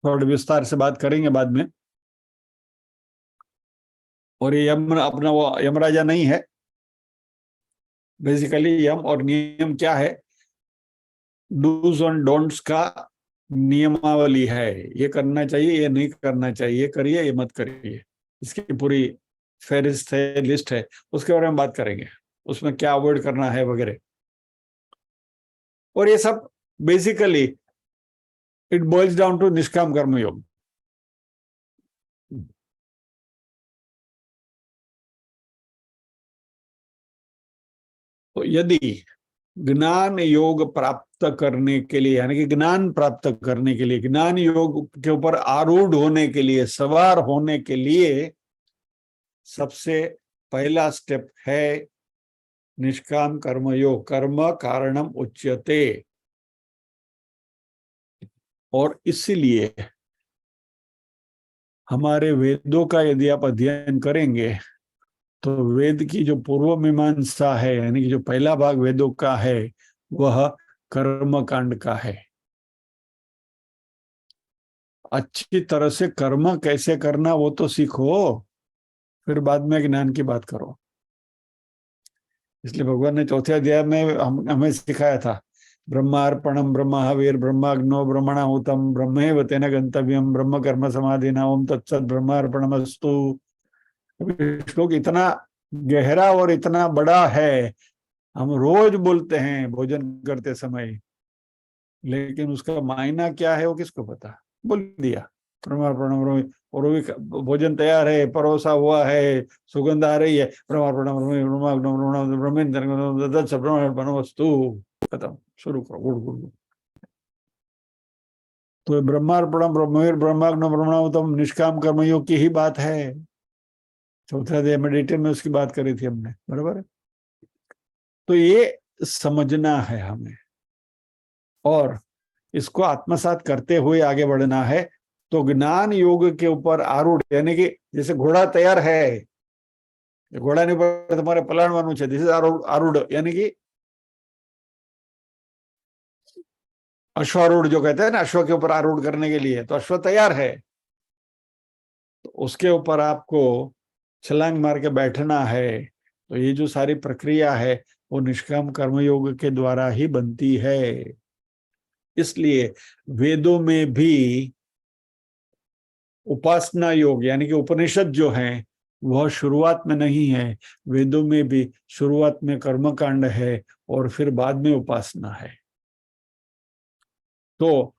थोड़ा विस्तार से बात करेंगे बाद में। और ये यम अपना वो यमराजा नहीं है। बेसिकली यम और नियम क्या है? डूज और डोंट्स का नियमावली है। ये करना चाहिए, ये नहीं करना चाहिए, ये करिए, ये मत करिए। इसकी पूरी फेरिस्त है, लिस्ट है, उसके बारे में बात करेंगे, उसमें क्या अवॉइड करना है वगैरह। और ये सब basically it boils down to निष्काम कर्म योग। तो यदि ज्ञान योग प्राप्त करने के लिए, यानी कि ज्ञान प्राप्त करने के लिए, ज्ञान योग के ऊपर आरूढ़ होने के लिए, सवार होने के लिए सबसे पहला स्टेप है निष्काम कर्म योग। कर्म कारणम उच्यते। और इसीलिए हमारे वेदों का यदि आप अध्ययन करेंगे तो वेद की जो पूर्व मीमांसा है, यानी कि जो पहला भाग वेदों का है, वह कर्म कांड का है। अच्छी तरह से कर्म कैसे करना वो तो सीखो, फिर बाद में ज्ञान की बात करो। इसलिए भगवान ने चौथे अध्याय में हमें सिखाया था, ब्रह्मार्पणम ब्रह्महविर् ब्रह्माग्नो ब्रह्मणाहुतम ब्रह्मैव तेन गंतव्यम ब्रह्म कर्म समाधिना ओम तत्सत् ब्रह्मार्पणमस्तु। श्लोक इतना गहरा और इतना बड़ा है, हम रोज बोलते हैं भोजन करते समय, लेकिन उसका मायना क्या है वो किसको पता? बोल दिया ब्रह्मार्पणम, और वो भी भोजन तैयार है, परोसा हुआ है, सुगंध आ रही है, ब्रह्मार्पणमस्तु, खत्म, शुरू करो, गुड़ गुड़ गुड़। तो ब्रह्मार्पणम ब्रह्माग्नो ब्रह्मणाहुतम निष्काम कर्मयोग की ही बात है। चौथा अध्याय में डिटेल में उसकी बात करी थी हमने, बराबर है? तो ये समझना है हमें और इसको आत्मसात करते हुए आगे बढ़ना है। तो ज्ञान योग के ऊपर आरूढ़, यानी कि जैसे घोड़ा तैयार है, घोड़ा ने पर तुम्हारे पलाणवानु છે, दिस इज आरूढ़, यानी कि अश्वारूढ़ जो कहते हैं ना, अश्व के ऊपर आरूढ़ करने के लिए, तो अश्व तैयार है, तो उसके ऊपर आपको छलांग मार के बैठना है। तो ये जो सारी प्रक्रिया है वो निष्काम कर्मयोग के द्वारा ही बनती है। इसलिए वेदों में भी उपासना योग यानी कि उपनिषद जो है वह शुरुआत में नहीं है, वेदों में भी शुरुआत में कर्मकांड है और फिर बाद में उपासना है। तो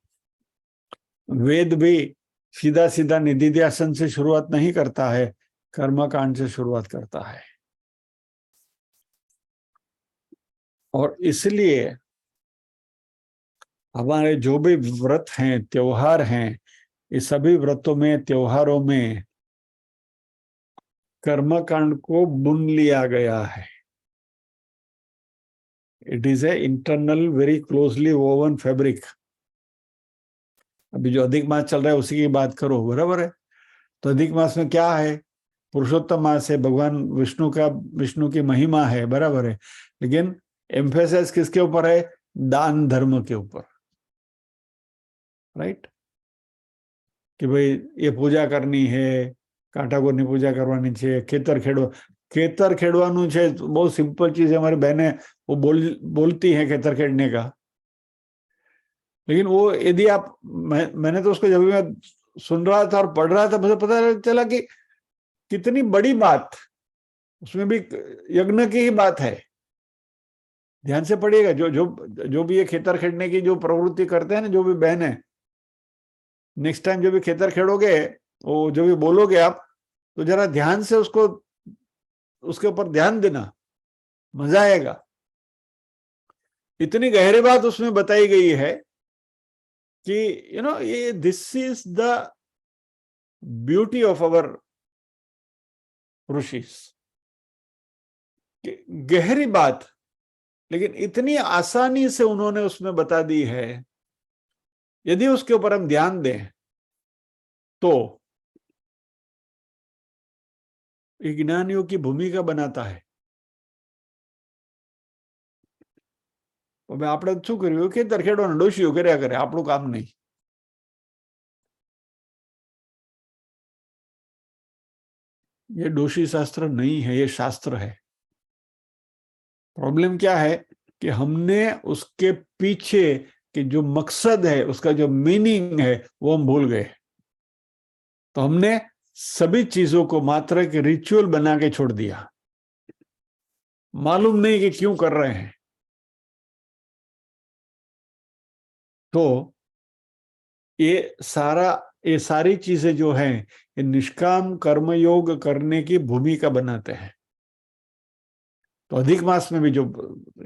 वेद भी सीधा सीधा निधिध्यासन से शुरुआत नहीं करता है, कर्मकांड से शुरुआत करता है। और इसलिए हमारे जो भी व्रत हैं, त्योहार हैं, इस सभी व्रतों में, त्योहारों में कर्मकांड को बुन लिया गया है। It is a internal very closely woven fabric. अभी जो अधिक मास चल रहा है उसी की बात करो, बराबर है। तो अधिक मास में क्या है, पुरुषोत्तम मास है, भगवान विष्णु की महिमा है, बराबर है। लेकिन एम्फेसिस किसके ऊपर है, दान धर्म के ऊपर, राइट। कि भाई ये पूजा करनी है, कांटागोરની पूजा करवानी છે, ખેતર ખેડવાનું છે, बहुत सिंपल चीज है। हमारी बहनें वो बोलती हैं खेतर खेड़ने का, लेकिन वो यदि आप मैंने तो उसको जब भी मैं सुन रहा था और पढ़ रहा था, मुझे पता चला कि कितनी बड़ी बात, उसमें भी यज्ञ की ही बात है। ध्यान से पढ़िएगा, जो जो जो भी ये खेतर खेड़ने की जो प्रवृत्ति करते हैं ना, जो भी बहन है, नेक्स्ट टाइम जो भी खेतर खेड़ोगे, वो जो भी बोलोगे आप, तो जरा ध्यान से उसको, उसके ऊपर ध्यान देना, मजा आएगा। इतनी गहरी बात उसमें बताई गई है कि ये this is the beauty of our rishis. गहरी बात, लेकिन इतनी आसानी से उन्होंने उसमें बता दी है। यदि उसके ऊपर हम ध्यान दें तो ज्ञानियों की भूमिका बनाता है। આપણે શું કર્યું, ખેતર ખેડવાનું ડોશીઓ કર્યા કરે, આપણું કામ નહીં। ये डोशी शास्त्र नहीं है, ये शास्त्र है। प्रॉब्लम क्या है कि हमने उसके पीछे कि जो मकसद है, उसका जो मीनिंग है, वो हम भूल गए। तो हमने सभी चीजों को मात्र एक रिचुअल बना के छोड़ दिया, मालूम नहीं कि क्यों कर रहे हैं। तो ये सारी चीजें जो हैं, ये निष्काम कर्मयोग करने की भूमिका बनाते हैं। तो अधिक मास में भी जो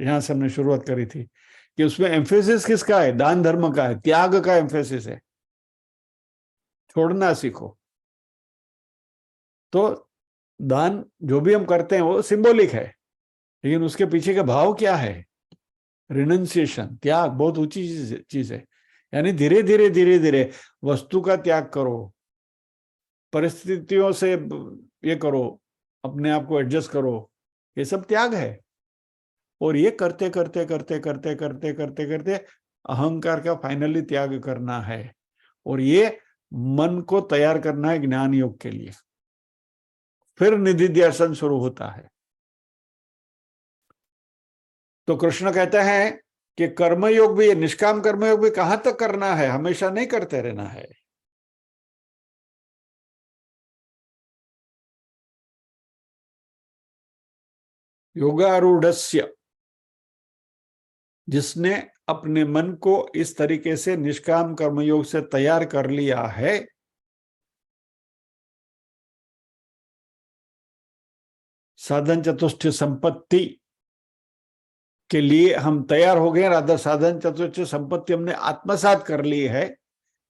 यहां से हमने शुरुआत करी थी कि उसमें एम्फेसिस किसका है, दान धर्म का है, त्याग का एम्फेसिस है। छोड़ना सीखो। तो दान जो भी हम करते हैं वो सिंबॉलिक है, लेकिन उसके पीछे का भाव क्या है, रिनंसिएशन, त्याग, बहुत ऊंची चीज है। यानी धीरे धीरे धीरे धीरे वस्तु का त्याग करो, परिस्थितियों से ये करो, अपने आप को एडजस्ट करो, ये सब त्याग है। और ये करते करते करते करते करते करते करते अहंकार का फाइनली त्याग करना है। और ये मन को तैयार करना है ज्ञान योग के लिए। फिर निधिध्यासन शुरू होता है। तो कृष्ण कहते हैं कि कर्मयोग भी, निष्काम कर्मयोग भी कहां तक करना है, हमेशा नहीं करते रहना है। योगारूढ़स्य, जिसने अपने मन को इस तरीके से निष्काम कर्मयोग से तैयार कर लिया है, साधन चतुष्ट संपत्ति के लिए हम तैयार हो गए। राधा साधन चतुष्ट संपत्ति हमने आत्मसात कर ली है,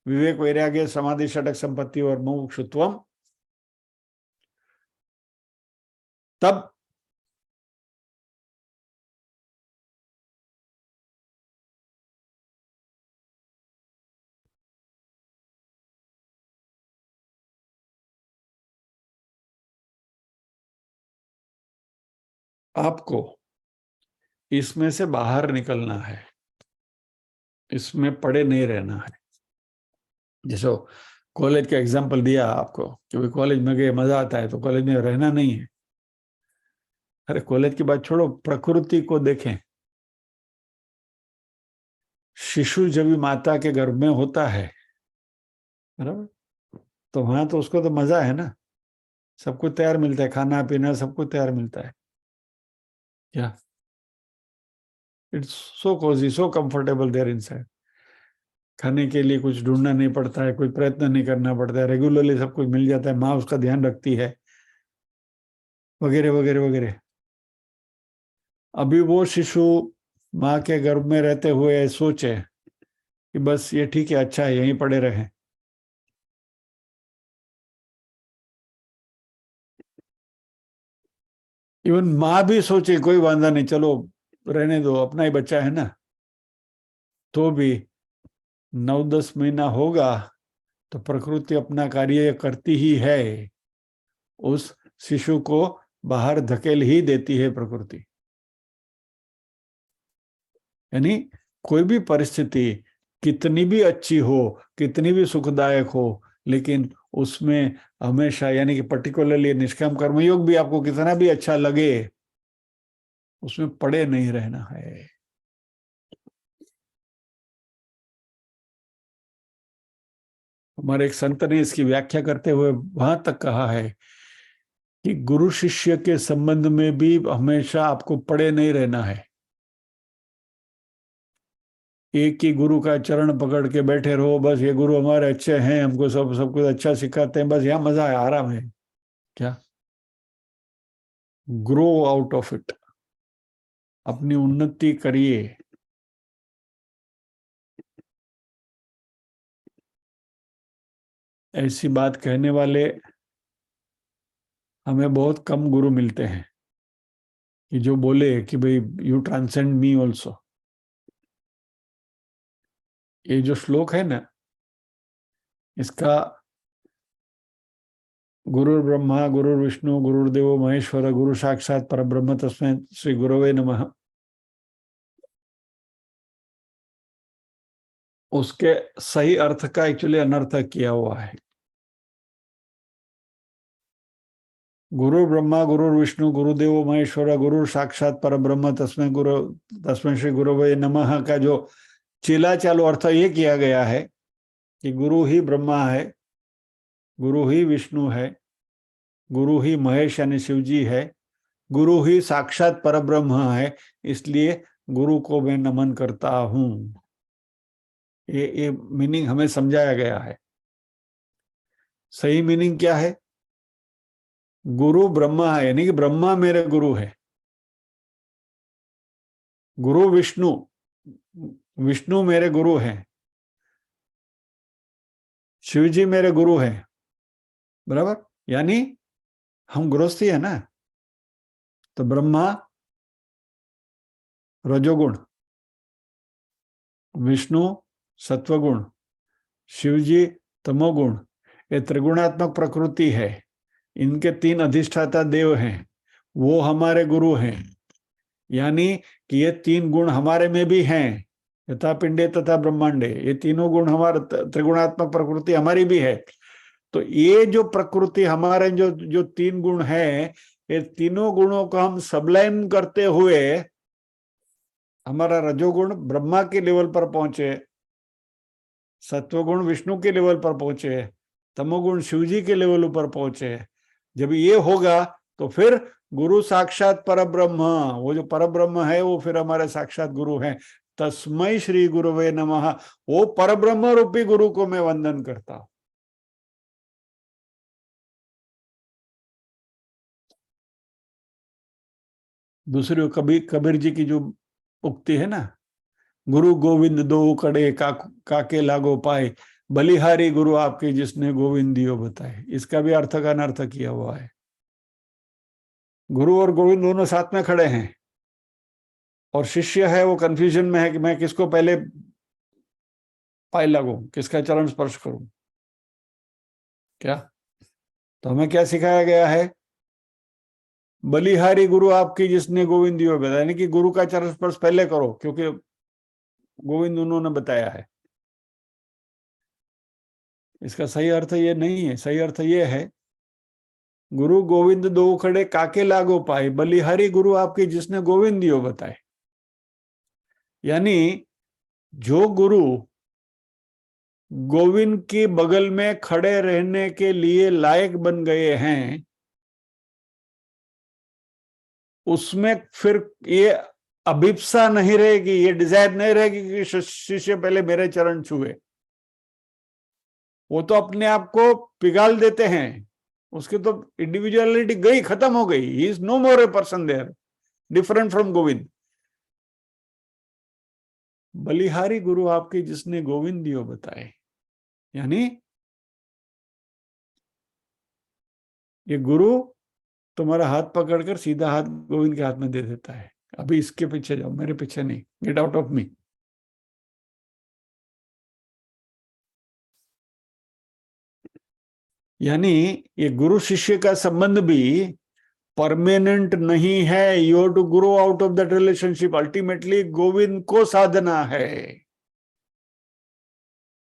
विवेक वैराग्य समाधि षटक संपत्ति और मुमुक्षुत्वम। तब आपको इसमें से बाहर निकलना है, इसमें पड़े नहीं रहना है। जैसे कॉलेज का एग्जाम्पल दिया आपको कि भाई कॉलेज में गए मजा आता है, तो कॉलेज में रहना नहीं है। अरे कॉलेज की बात छोड़ो, प्रकृति को देखें। शिशु जब भी माता के गर्भ में होता है, बराबर, तो वहां तो उसको तो मजा है ना, सब कुछ तैयार मिलता है, खाना पीना सब कुछ तैयार मिलता है। क्या, it's so cosy, so comfortable there inside. खाने के लिए कुछ ढूंढना नहीं पड़ता है, कोई प्रयत्न नहीं करना पड़ता है, रेगुलरली सब कुछ मिल जाता है, माँ उसका ध्यान रखती है, वगैरह वगैरह वगैरह। अभी वो शिशु माँ के गर्भ में रहते हुए सोचे कि बस ये ठीक है, अच्छा है, यहीं पड़े रहे। इवन माँ भी सोचे कोई वांधा नहीं, चलो रहने दो, अपना ही बच्चा है ना, तो भी 9-10 महीना होगा तो प्रकृति अपना कार्य करती ही है, उस शिशु को बाहर धकेल ही देती है प्रकृति। यानी कोई भी परिस्थिति कितनी भी अच्छी हो, कितनी भी सुखदायक हो, लेकिन उसमें हमेशा, यानी कि पर्टिकुलरली निष्काम कर्मयोग भी आपको कितना भी अच्छा लगे, उसमें पड़े नहीं रहना है। हमारे एक संत ने इसकी व्याख्या करते हुए वहां तक कहा है कि गुरु शिष्य के संबंध में भी हमेशा आपको पड़े नहीं रहना है। एक ही गुरु का चरण पकड़ के बैठे रहो, बस ये गुरु हमारे अच्छे हैं, हमको सब सब कुछ अच्छा सिखाते हैं, बस यहाँ मजा है, आराम है। क्या, ग्रो आउट ऑफ इट, अपनी उन्नति करिए। ऐसी बात कहने वाले हमें बहुत कम गुरु मिलते हैं कि जो बोले कि भाई यू ट्रांसेंड मी ऑल्सो। ये जो श्लोक है ना, इसका गुरुर् ब्रह्मा गुरुर्विष्णु गुरुर्देवो महेश्वर गुरु साक्षात परब्रह्म तस्मै श्री गुरवे नमः, उसके सही अर्थ का एक्चुअली अनर्थ किया हुआ है। गुरु ब्रह्मा गुरु विष्णु गुरुदेव महेश्वर गुरु साक्षात परब्रह्म तस्मै श्री गुरवे नमः का जो चिला चालू अर्थ ये किया गया है कि गुरु ही ब्रह्मा है, गुरु ही विष्णु है, गुरु ही महेश यानी शिव जी है, गुरु ही साक्षात परब्रह्म है, इसलिए गुरु को मैं नमन करता हूं। ये मीनिंग हमें समझाया गया है। सही मीनिंग क्या है? गुरु ब्रह्मा है, यानी कि ब्रह्मा मेरे गुरु है। गुरु विष्णु, विष्णु मेरे गुरु हैं। शिव जी मेरे गुरु हैं, बराबर। यानी हम गृहस्थी है ना, तो ब्रह्मा रजोगुण, विष्णु सत्वगुण, शिवजी तमोगुण, ये त्रिगुणात्मक प्रकृति है। इनके 3 अधिष्ठाता देव हैं, वो हमारे गुरु हैं। यानी कि ये 3 गुण हमारे में भी हैं, यथा पिंडे तथा ब्रह्मांडे, ये तीनों गुण हमारे, त्रिगुणात्मक प्रकृति हमारी भी है। तो ये जो प्रकृति हमारे जो जो 3 गुण हैं, ये तीनों गुणों को हम सबलाइम करते हुए हमारा रजोगुण ब्रह्मा के लेवल पर पहुंचे, सत्वगुण विष्णु के लेवल पर पहुंचे, तमोगुण शिवजी के लेवल पर पहुंचे। जब ये होगा तो फिर गुरु साक्षात परब्रह्म, वो जो परब्रह्म है वो फिर हमारे साक्षात गुरु हैं। तस्मै श्री गुरुवे नमः, वो परब्रह्म रूपी गुरु को मैं वंदन करता हूं। दूसरी कबीर जी की जो उक्ति है ना, गुरु गोविंद दो कड़े काके लागो पाए, बलिहारी गुरु आपके जिसने गोविंद दियो बताए, इसका भी अर्थ का अनर्थ किया हुआ है। गुरु और गोविंद दोनों साथ में खड़े हैं, और शिष्य है वो कंफ्यूजन में है कि मैं किसको पहले पाए लगूं, किसका चरण स्पर्श करूं। क्या, तो हमें क्या सिखाया गया है? बलिहारी गुरु आपकी जिसने गोविंद दियो बताया, यानी कि गुरु का चरण स्पर्श पहले करो, क्योंकि गोविंद उन्होंने बताया है। इसका सही अर्थ ये नहीं है। सही अर्थ ये है, गुरु गोविंद दो खड़े काके लागो पाए, बलिहारी गुरु आपकी जिसने गोविंद दियो बताए। यानी जो गुरु गोविंद के बगल में खड़े रहने के लिए लायक बन गए हैं, उसमें फिर ये अभिप्सा नहीं रहेगी, ये डिजायर नहीं रहेगी कि शिष्य पहले मेरे चरण छुए। वो तो अपने आप को पिघाल देते हैं, उसकी तो इंडिविजुअलिटी गई, खत्म हो गई। He is no more a person there, different from Govind. बलिहारी गुरु आपके जिसने गोविंद दियो बताए, यानी ये गुरु तुम्हारा हाथ पकड़कर सीधा हाथ गोविंद के हाथ में दे देता है, अभी इसके पीछे जाओ, मेरे पीछे नहीं, गेट आउट ऑफ मी। यानी ये गुरु शिष्य का संबंध भी परमानेंट नहीं है। You have to grow out of that relationship. Ultimately Govind को साधना है।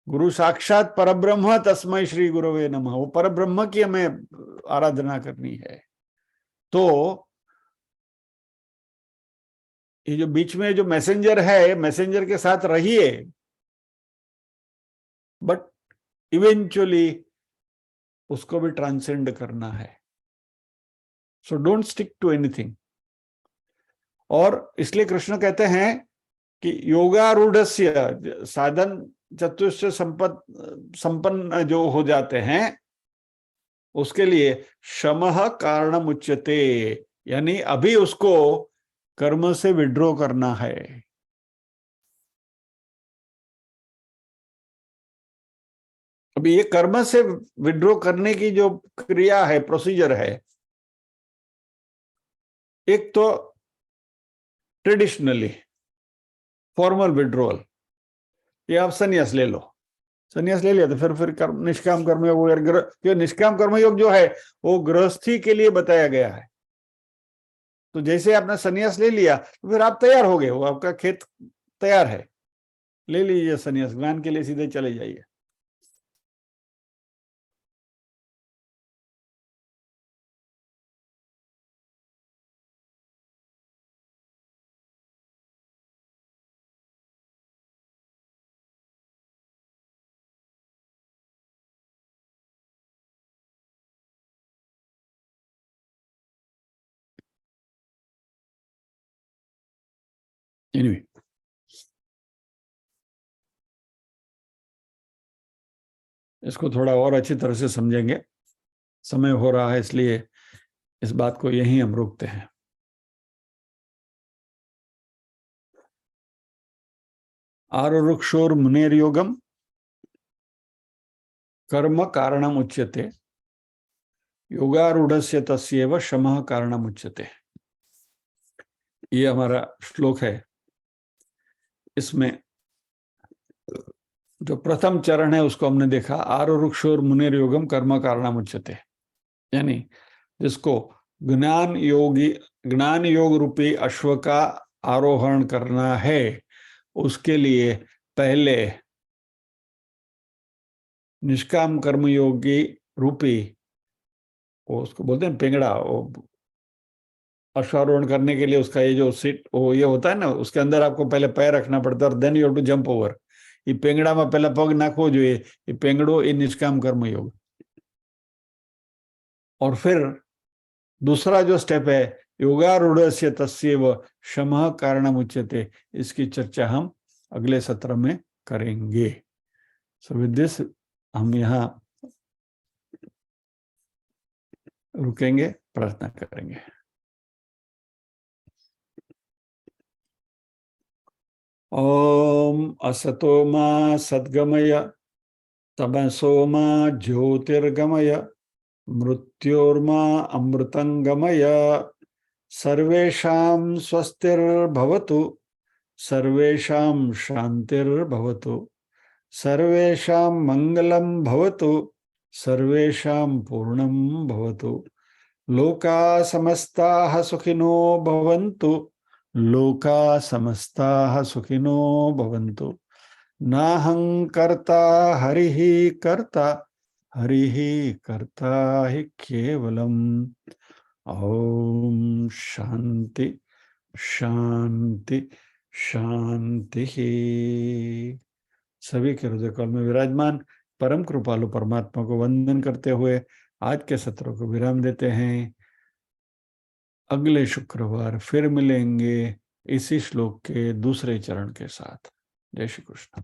गुरु साक्षात परब्रह्म, तस्मै श्री गुरुवे नमः। वो परब्रह्म की हमें आराधना करनी है। तो ये जो बीच में जो मैसेंजर है, मैसेंजर के साथ रहिए, बट इवेंचुअली उसको भी ट्रांसेंड करना है। So don't stick to anything. और इसलिए कृष्ण कहते हैं कि योगारूढ़स्य, साधन चतुष्ट संपन्न जो हो जाते हैं, उसके लिए शमः कारणम उच्यते, यानी अभी उसको कर्म से विड्रॉ करना है। अभी ये कर्म से विड्रॉ करने की जो क्रिया है, प्रोसीजर है, एक तो ट्रेडिशनली फॉर्मल विड्रॉल, ये आप संन्यास ले लो। संन्यास ले लिया तो फिर निष्काम कर्मयोग, निष्काम कर्मयोग जो है वो गृहस्थी के लिए बताया गया है। तो जैसे आपने संन्यास ले लिया तो फिर आप तैयार हो गए, वो आपका खेत तैयार है, ले लीजिए संन्यास, ज्ञान के लिए सीधे चले जाइए। एनीवे, इसको थोड़ा और अच्छी तरह से समझेंगे। समय हो रहा है, इसलिए इस बात को यहीं हम रोकते हैं। आरुरुक्षोर मुनेर योगम कर्म कारणम उच्यते, योगारूढ़स्य तस्यैव शमः कारणम उच्यते। ये हमारा श्लोक है। इसमें जो प्रथम चरण है उसको हमने देखा, आरुरुक्षोर मुनेर योगम कर्म कारणम उच्यते, यानी जिसको ज्ञान योग रूपी अश्व का आरोहण करना है, उसके लिए पहले निष्काम कर्मयोगी रूपी, वो उसको बोलते हैं पेंगड़ा, वो अश्वारोहण करने के लिए उसका ये जो सीट वो ये होता है ना, उसके अंदर आपको पहले पैर रखना पड़ता है और then you have to jump over. ये पेंगड़ा में पहले पग नाखो जो ये पेंगड़ो, ये निष्काम कर्मयोग। और फिर दूसरा जो स्टेप है योगारूढ़स्य तस्यैव शमः कारणम उच्यते, इसकी चर्चा हम अगले सत्र में करेंगे। सो विद दिस हम यहाँ रुकेंगे, प्रार्थना करेंगे। ओम असतो मा सद्गमय, तमसो मा ज्योतिर्गमय, मृत्योर्मा अमृतंगमय। सर्वेषां स्वस्तिर्भवतु, सर्वेषां शांतिर्भवतु, सर्वेषां मंगलं भवतु, सर्वेषां पूर्णं भवतु। लोका समस्ताः सुखिनो भवन्तु, लोका समस्ताः सुखिनो भवन्तु, नाहं कर्ता हरिः कर्ता, हरिः कर्ता हि केवलम्। ओम शांति शांति शांति। सभी के हृदय कमल में विराजमान परम कृपालु परमात्मा को वंदन करते हुए आज के सत्र को विराम देते हैं। अगले शुक्रवार फिर मिलेंगे इसी श्लोक के दूसरे चरण के साथ। जय श्री कृष्ण।